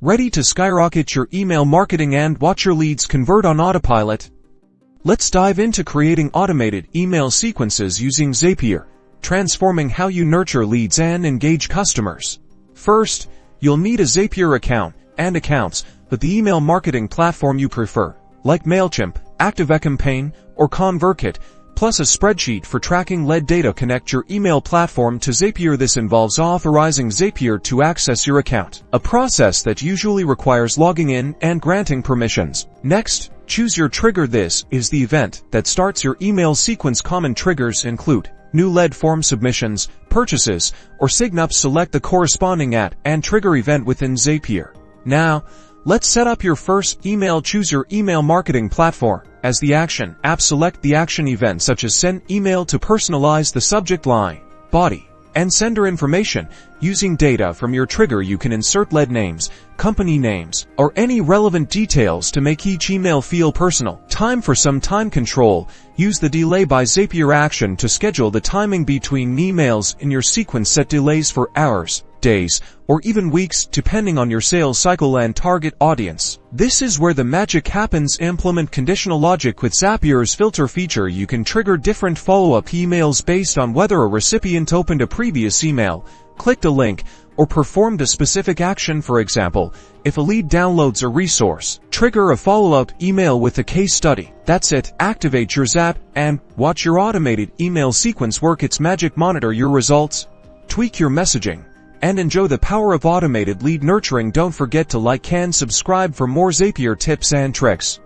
Ready to skyrocket your email marketing and watch your leads convert on autopilot? Let's dive into creating automated email sequences using Zapier, transforming how you nurture leads and engage customers. First, you'll need a Zapier account and accounts, but the email marketing platform you prefer, like MailChimp, ActiveCampaign, or ConvertKit, plus a spreadsheet for tracking lead data. Connect your email platform to Zapier. This involves authorizing Zapier to access your account, a process that usually requires logging in and granting permissions. Next, choose your trigger. This is the event that starts your email sequence. Common triggers include new lead form submissions, purchases, or sign-ups. Select the corresponding and trigger event within Zapier. Now, let's set up your first email. Choose your email marketing platform. As the action app, select the action event such as send email to personalize the subject line, body, and sender information. Using data from your trigger, you can insert lead names, company names, or any relevant details to make each email feel personal. Time for some time control. Use the delay by Zapier action to schedule the timing between emails in your sequence. Set delays for hours, days, or even weeks, depending on your sales cycle and target audience. This is where the magic happens. Implement conditional logic with Zapier's filter feature. You can trigger different follow-up emails based on whether a recipient opened a previous email, clicked a link, or performed a specific action. For example, if a lead downloads a resource, trigger a follow-up email with a case study. That's it. Activate your Zap and watch your automated email sequence work its magic. Monitor your results, tweak your messaging, and enjoy the power of automated lead nurturing. Don't forget to like and subscribe for more Zapier tips and tricks.